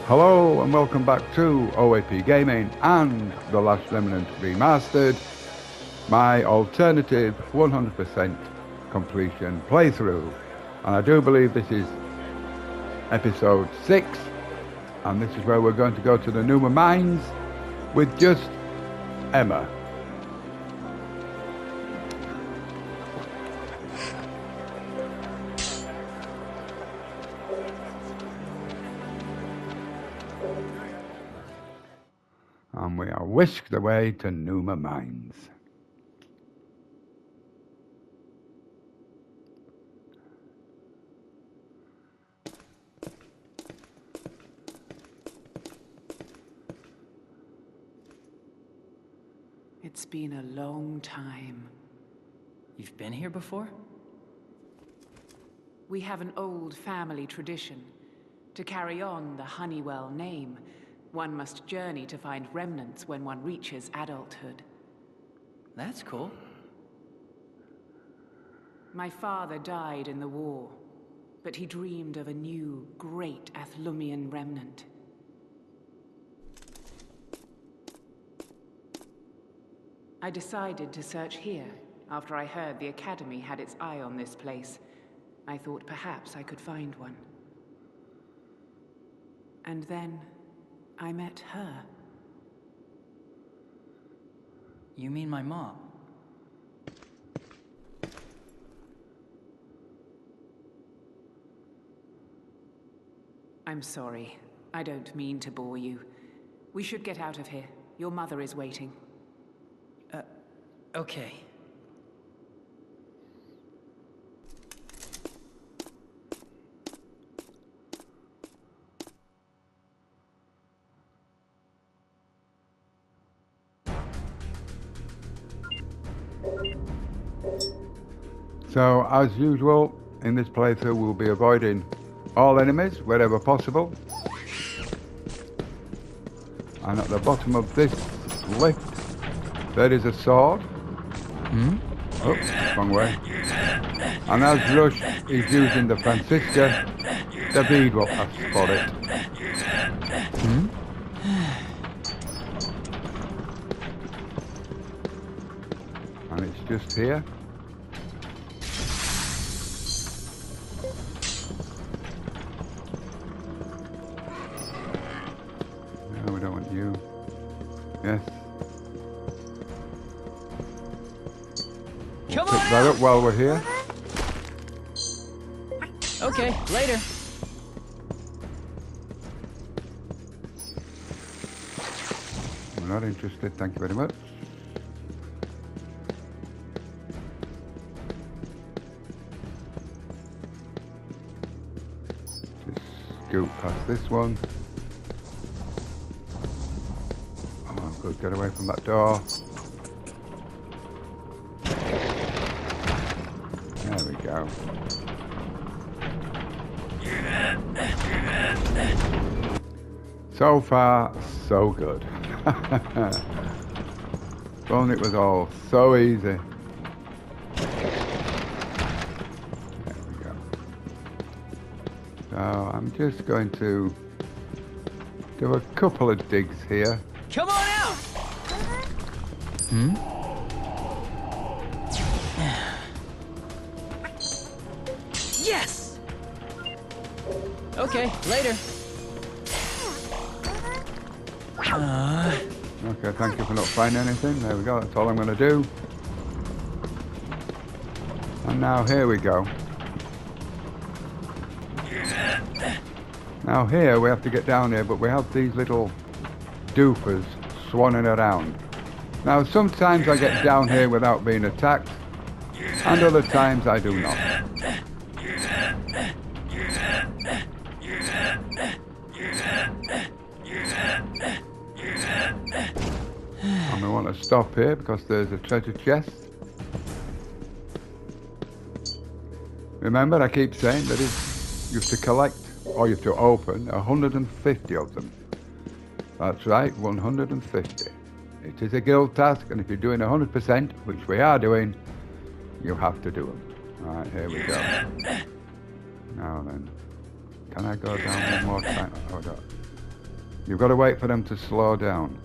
Hello and welcome back to OAP-Gaming and The Last Remnant Remastered, my alternative 100% completion playthrough. And I do believe this is episode 6, and this is where we're going to go to the Numa Mines with just Emma. And we are whisked away to Numa Mines. It's been a long time. You've been here before? We have an old family tradition. To carry on the Honeywell name, one must journey to find remnants when one reaches adulthood. That's cool. My father died in the war, but he dreamed of a new, great Athlumian remnant. I decided to search here after I heard the Academy had its eye on this place. I thought perhaps I could find one. And then I met her. You mean my mom? I'm sorry. I don't mean to bore you. We should get out of here. Your mother is waiting. Okay. So, as usual, in this playthrough we'll be avoiding all enemies wherever possible. And at the bottom of this lift, there is a sword. Oops, wrong way. And as Rush is using the Francisca, David will ask for it. And it's just here. No, we don't want you. Yes. Come Pick on that out! up while we're here. Okay, later. We're not interested, thank you very much. Just scoot past this one. Oh, good, get away from that door. There we go. So far, so good. If only it was all so easy. There we go. So I'm just going to do a couple of digs here. Come on out! Yes! Okay, later. Okay, thank you for not finding anything. There we go, that's all I'm going to do. And now here we go. Now here we have to get down here, but we have these little doofers swanning around. Now sometimes I get down here without being attacked, and other times I do not. And we want to stop here because there's a treasure chest. Remember, I keep saying that you have to collect, or you have to open 150 of them. That's right, 150. It is a guild task, and if you're doing 100%, which we are doing, you have to do them. Alright, here we go. Now then, can I go down one more time? Oh, no. You've got to wait for them to slow down.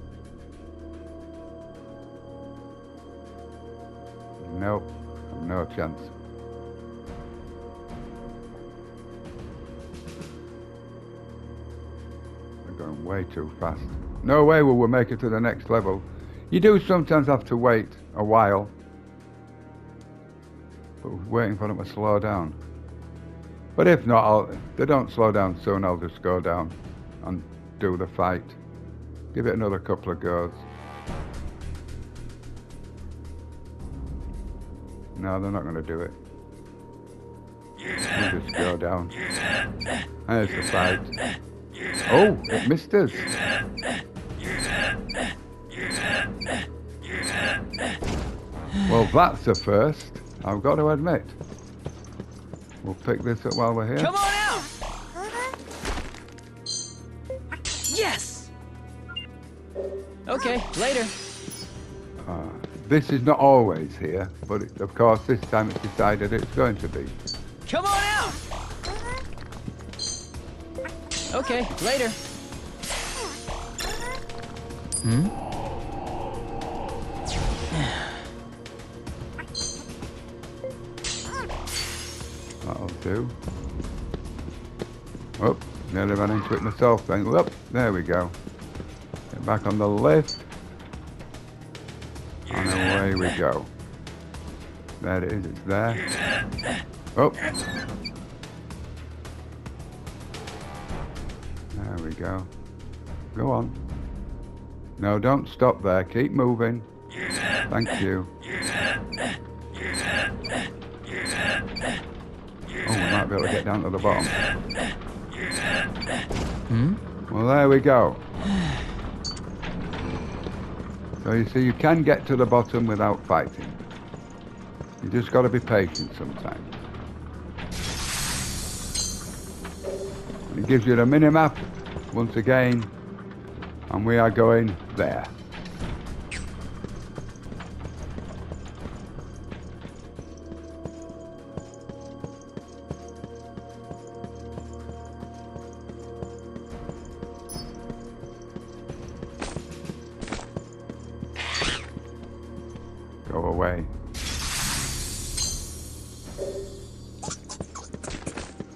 Nope, no chance. They're going way too fast. No way will we make it to the next level. You do sometimes have to wait a while. But we're waiting for them to slow down. But if not, if they don't slow down soon, I'll just go down and do the fight. Give it another couple of goes. No, they're not going to do it. We'll just go down. There's the fight. Oh, it missed us. Well, that's a first, I've got to admit. We'll pick this up while we're here. Come on out! Yes! Okay, later. This is not always here, but of course this time it's decided it's going to be. Come on out! Okay, later. Hmm? That'll do. Oh, nearly ran into it myself then. Whoop, there we go. Get back on the lift. And away we go. There it is, it's there. Oh. There we go. Go on. No, don't stop there. Keep moving. Thank you. Oh, we might be able to get down to the bottom. Hmm? Well, there we go. So you see, you can get to the bottom without fighting. You just got to be patient sometimes. It gives you the minimap once again, and we are going there. Go away.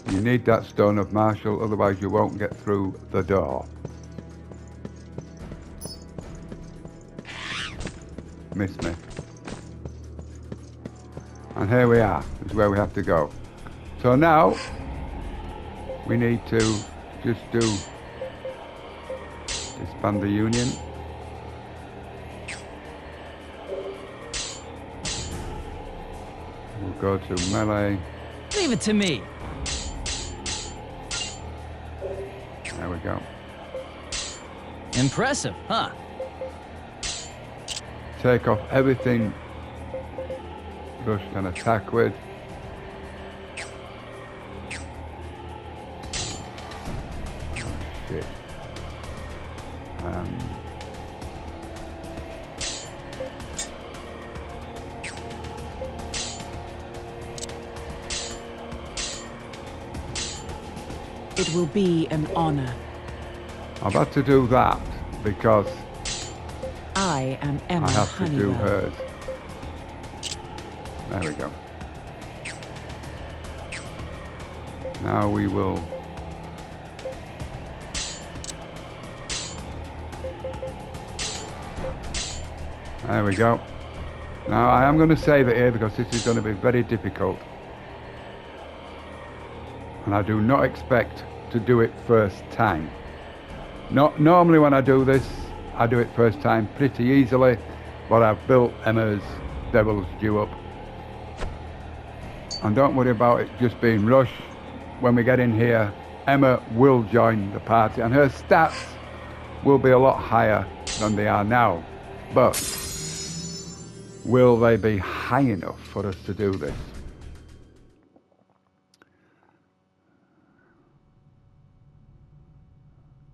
You need that stone of Marshall, otherwise you won't get through the door. Miss me. And here we are, is where we have to go. So now, we need to just disband the Union. We'll go to melee. Leave it to me. There we go. Impressive, huh? Take off everything Rush can attack with. Oh, shit. It will be an honor. I've had to do that because I am Emma I have to do Honeywell. hers. There we go. Now we will there we go. Now I am going to save it here because this is going to be very difficult. And I do not expect to do it first time. Normally when I do this, I do it first time pretty easily, but I've built Emma's Devil's Due up. And don't worry about it just being Rush. When we get in here, Emma will join the party and her stats will be a lot higher than they are now. But will they be high enough for us to do this?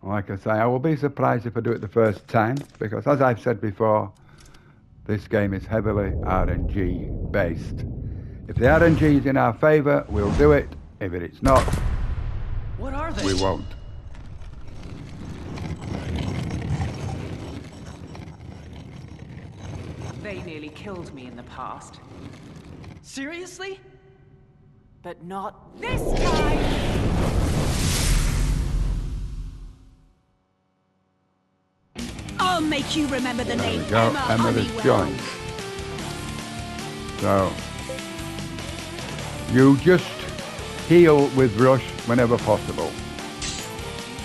Like I say, I will be surprised if I do it the first time, because as I've said before, this game is heavily RNG based. If the RNG is in our favour, we'll do it. If it's not, What are they? we won't. They nearly killed me in the past, Seriously? but not this time! I'll make you remember the There name we go, Emma Emma this Honeywell. joint. So, you just heal with Rush whenever possible.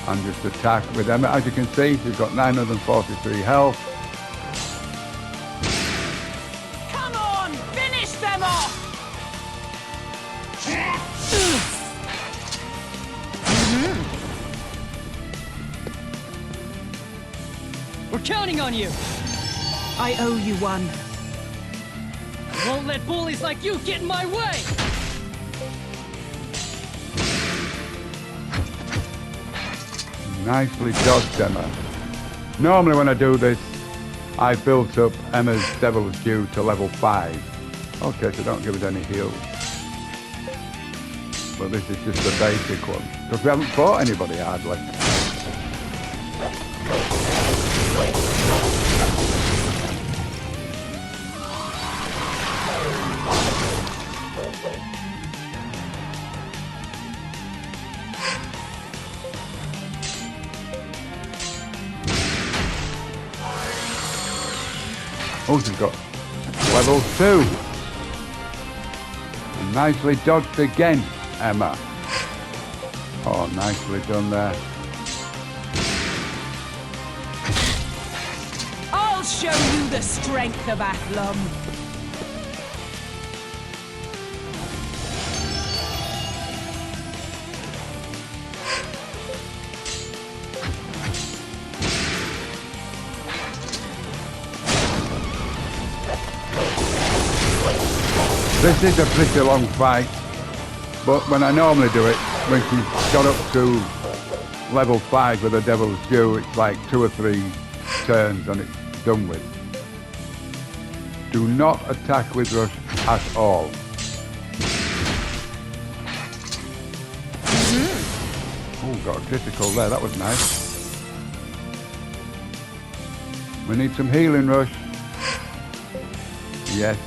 And just attack with Emma. As you can see, she's got 943 health. Come on! Finish them off! We're counting on you! I owe you one. I won't let bullies like you get in my way! Nicely dodged, Emma. Normally when I do this, I built up Emma's Devil's Due to level 5. Okay, so don't give it any heals. But this is just the basic one. Because we haven't fought anybody hardly. Oh, she's got level 2. And nicely dodged again, Emma. Oh, nicely done there. I'll show you the strength of Athlum. This is a pretty long fight, but when I normally do it, when she's got up to level 5 with the Devil's Due, it's like 2 or 3 turns and it's done with. Do not attack with Rush at all. Oh, got a critical there, that was nice. We need some healing, Rush. Yes.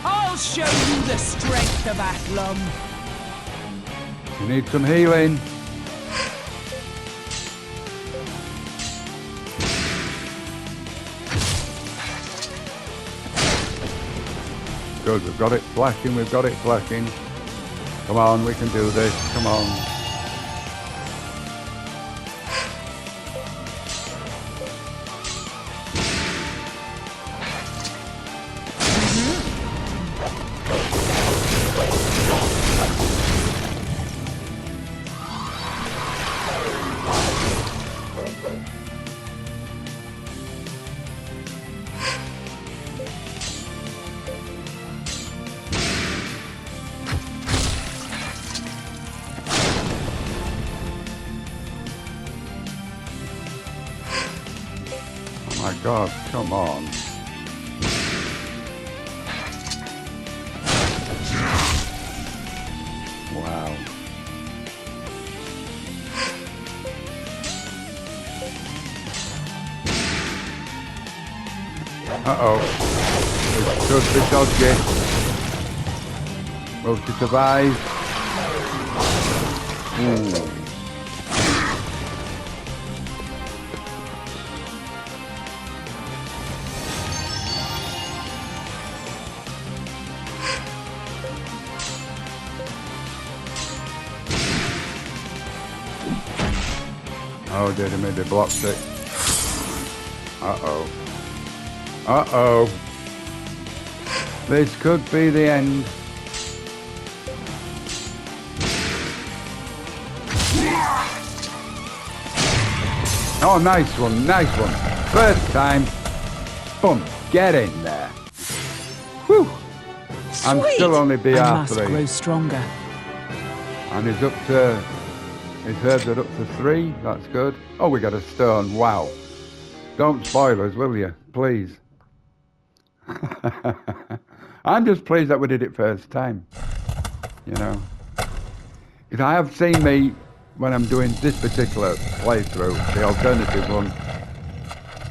I'll show you the strength of Athlum. You need some healing. Good, we've got it flashing, we've got it flashing. Come on, we can do this, come on. Oh my God, come on. Wow. Uh-oh. This could be dodgy. Will she survive? Ooh. Oh dear, they blocked it. Uh-oh. Uh-oh. This could be the end. Oh, nice one, nice one. First time. Boom, get in there. Whew. I'm still only I must BR3. grow stronger. And he's up to, his herbs are up to 3, that's good. Oh, we got a stone, wow. Don't spoil us, will you, please? I'm just pleased that we did it first time, you know. Because I have seen me, when I'm doing this particular playthrough, the alternative one,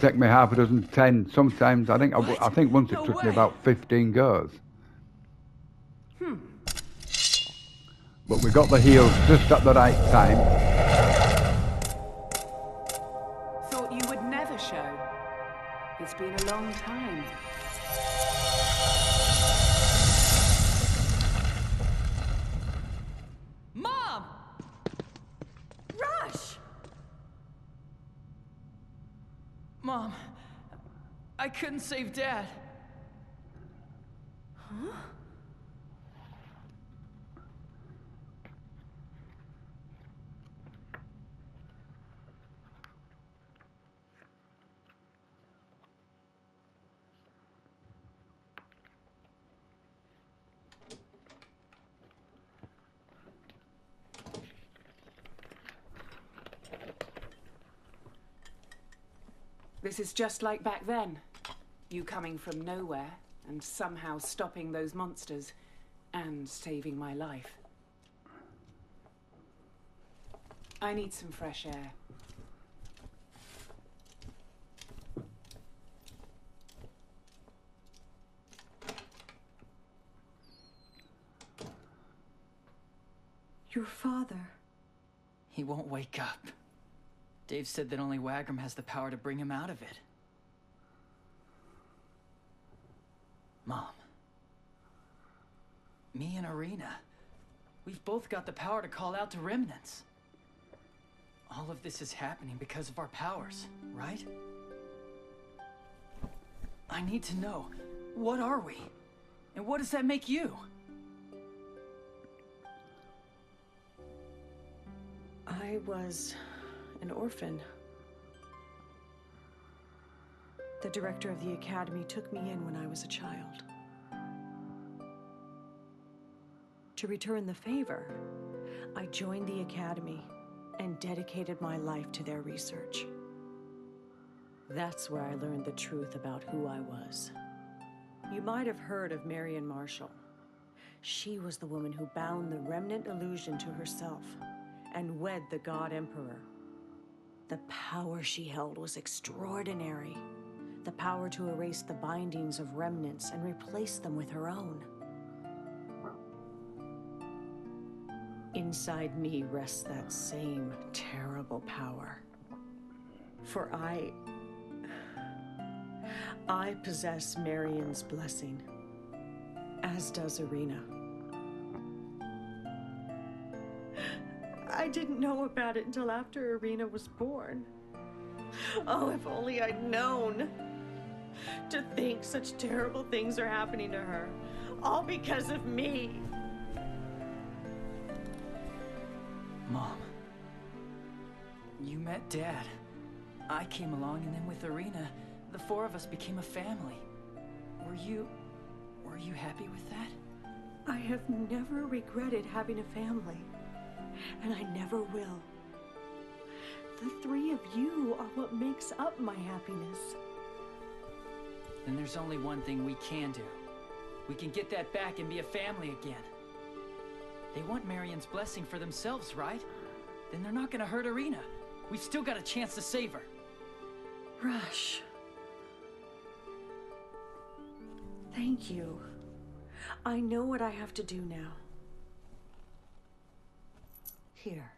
take me half a dozen, 10, sometimes, I think once it took me about 15 goes. But we got the heals just at the right time. Thought you would never show. It's been a long time. Mom! Rush! Mom, I couldn't save Dad. Huh? This is just like back then. You coming from nowhere and somehow stopping those monsters and saving my life. I need some fresh air. Your father. He won't wake up. Dave said that only Wagram has the power to bring him out of it. Mom. Me and Arena. We've both got the power to call out to remnants. All of this is happening because of our powers, right? I need to know, what are we? And what does that make you? I was an orphan. The director of the academy took me in when I was a child. To return the favor, I joined the academy and dedicated my life to their research. That's where I learned the truth about who I was. You might have heard of Marion Marshall. She was the woman who bound the remnant illusion to herself and wed the God Emperor. The power she held was extraordinary. The power to erase the bindings of remnants and replace them with her own. Inside me rests that same terrible power. For I possess Marion's blessing, as does Arena. I didn't know about it until after Arena was born. Oh, if only I'd known. To think such terrible things are happening to her, all because of me. Mom. You met Dad. I came along, and then with Arena, the four of us became a family. Were you happy with that? I have never regretted having a family, and I never will. The three of you are what makes up my happiness. Then there's only one thing we can do. We can get that back and be a family again. They want Marion's blessing for themselves, right? Then they're not gonna hurt Arena. We've still got a chance to save her. Rush. Thank you. I know what I have to do now. Here.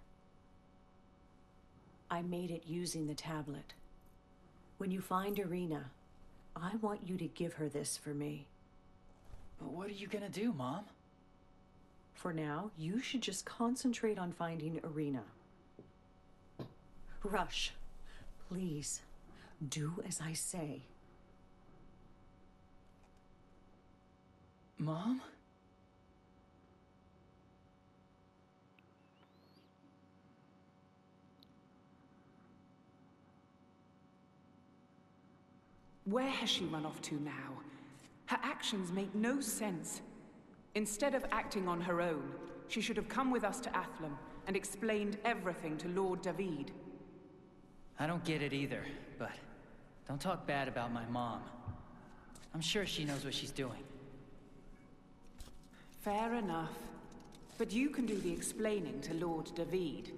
I made it using the tablet. When you find Arena, I want you to give her this for me. But what are you gonna do, Mom? For now, you should just concentrate on finding Arena. Rush, please, do as I say. Mom? Where has she run off to now? Her actions make no sense. Instead of acting on her own, she should have come with us to Athlum and explained everything to Lord David. I don't get it either, but don't talk bad about my mom. I'm sure she knows what she's doing. Fair enough. But you can do the explaining to Lord David.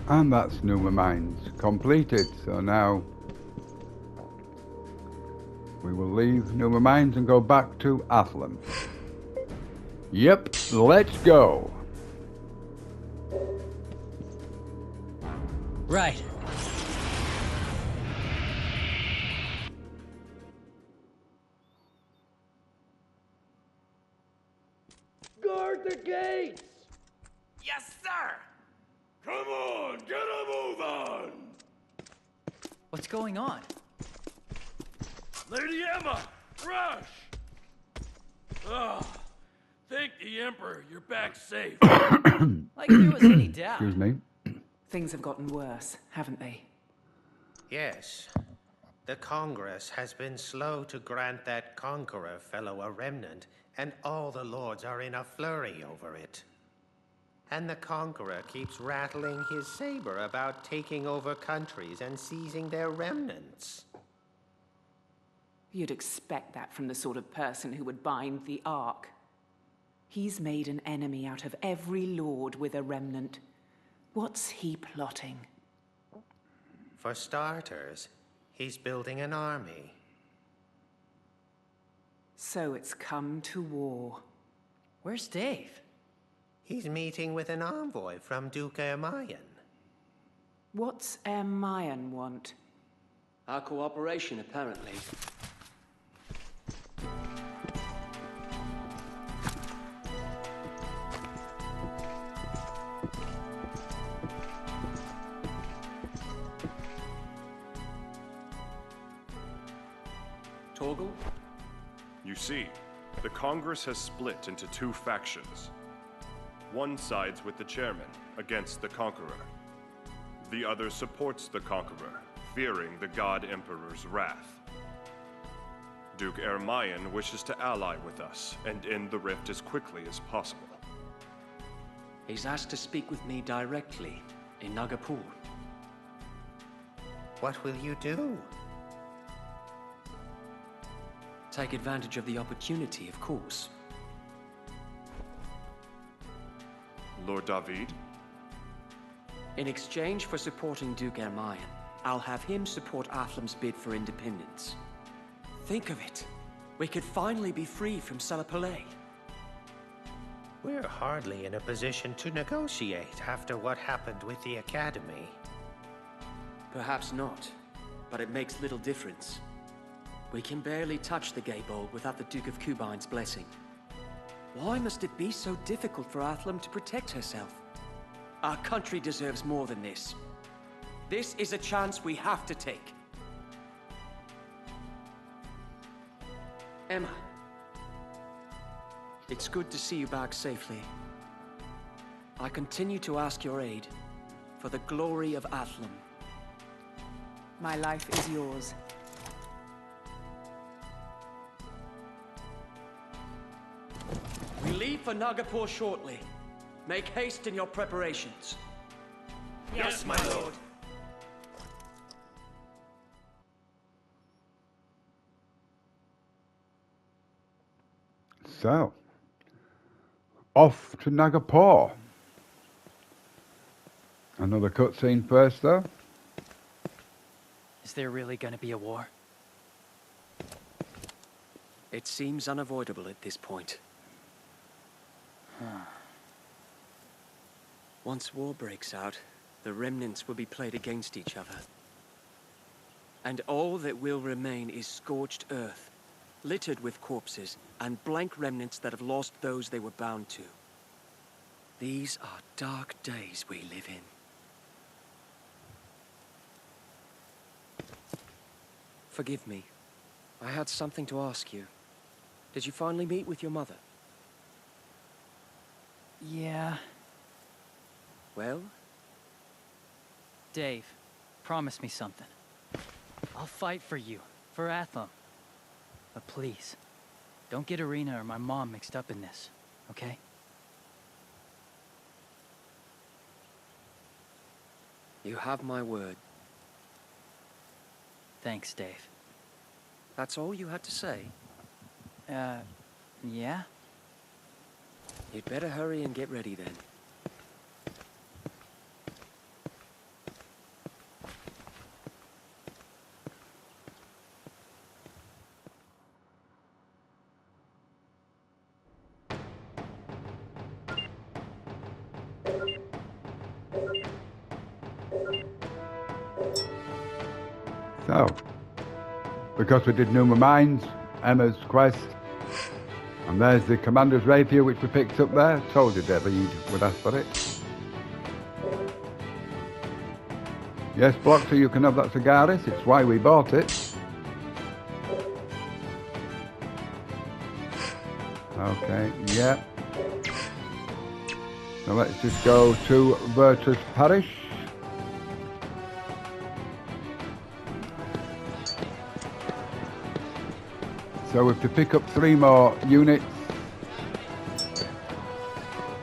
And that's Numa Mines completed. So now we will leave Numa Mines and go back to Athlum. Yep, let's go. Right. Guard the gates! Yes, sir! Come on, get a move on! What's going on? Lady Emma, rush! Oh, thank the Emperor you're back safe. Like there was any doubt. Excuse me. Things have gotten worse, haven't they? Yes. The Congress has been slow to grant that Conqueror fellow a remnant, and all the lords are in a flurry over it. And the Conqueror keeps rattling his saber about taking over countries and seizing their remnants. You'd expect that from the sort of person who would bind the Ark. He's made an enemy out of every lord with a remnant. What's he plotting? For starters, he's building an army. So it's come to war. Where's Dave? He's meeting with an envoy from Duke Ermayan. What's Ermayan want? Our cooperation, apparently. Torgal? You see, the Congress has split into two factions. One sides with the chairman, against the Conqueror. The other supports the Conqueror, fearing the God Emperor's wrath. Duke Ermayan wishes to ally with us and end the rift as quickly as possible. He's asked to speak with me directly, in Nagapur. What will you do? Take advantage of the opportunity, of course. Lord David? In exchange for supporting Duke Ermayan, I'll have him support Athlum's bid for independence. Think of it. We could finally be free from Salapalais. We're hardly in a position to negotiate after what happened with the Academy. Perhaps not, but it makes little difference. We can barely touch the Gaybold without the Duke of Cubine's blessing. Why must it be so difficult for Athlum to protect herself? Our country deserves more than this. This is a chance we have to take. Emma. It's good to see you back safely. I continue to ask your aid for the glory of Athlum. My life is yours. We leave for Nagapur shortly. Make haste in your preparations. Yes, my lord. So, off to Nagapur. Another cutscene first, though. Is there really gonna be a war? It seems unavoidable at this point. Once war breaks out, the remnants will be played against each other. And all that will remain is scorched earth, littered with corpses and blank remnants that have lost those they were bound to. These are dark days we live in. Forgive me. I had something to ask you. Did you finally meet with your mother? Yeah. Well? Dave, promise me something. I'll fight for you, for Atham. But please, don't get Irina or my mom mixed up in this, okay? You have my word. Thanks, Dave. That's all you had to say? Yeah? You'd better hurry and get ready then. So, because we did Numa Mines, Emma's quest, and there's the Commander's Rapier which we picked up there. Told you David would ask for it. Yes, Bloxer, you can have that Cigaris, it's why we bought it. Okay, yeah. So let's just go to Virtus Parish. So we have to pick up 3 more units,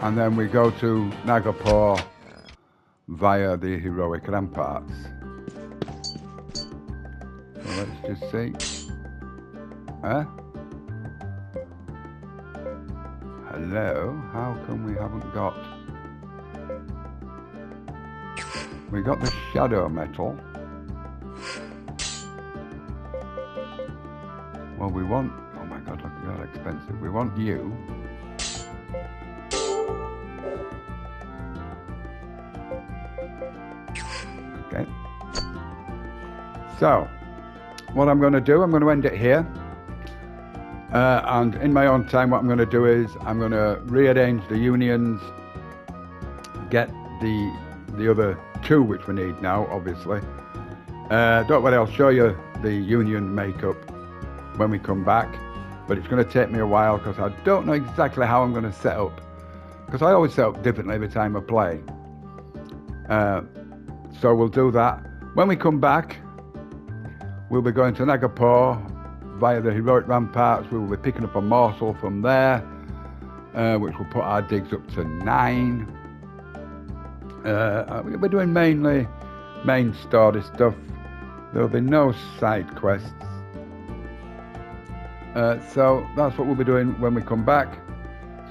and then we go to Nagapur via the heroic ramparts. So let's just see. Hello? How come we haven't got... We got the shadow metal. Well, we want... Oh my god, look at that expensive. We want you. Okay. So, what I'm going to do, I'm going to end it here. And in my own time, what I'm going to do is I'm going to rearrange the unions, get the other 2 which we need now, obviously. Don't worry, I'll show you the union makeup when we come back, but it's going to take me a while because I don't know exactly how I'm going to set up, because I always set up differently every time I play. So we'll do that. When we come back, we'll be going to Nagapur via the heroic ramparts. We will be picking up a morsel from there, which will put our digs up to 9. We're doing mainly main story stuff. There will be no side quests. So that's what we'll be doing when we come back.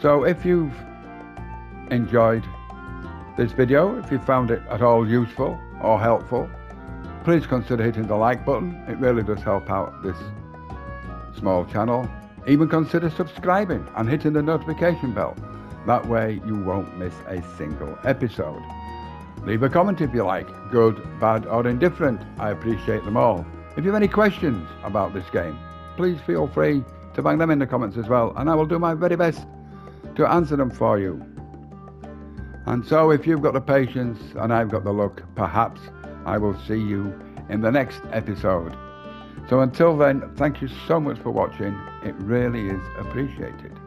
So if you've enjoyed this video, if you found it at all useful or helpful, please consider hitting the like button. It really does help out this small channel. Even consider subscribing and hitting the notification bell. That way you won't miss a single episode. Leave a comment if you like, good, bad or indifferent. I appreciate them all. If you have any questions about this game, please feel free to bang them in the comments as well, and I will do my very best to answer them for you. And so if you've got the patience and I've got the luck, perhaps I will see you in the next episode. So until then, thank you so much for watching. It really is appreciated.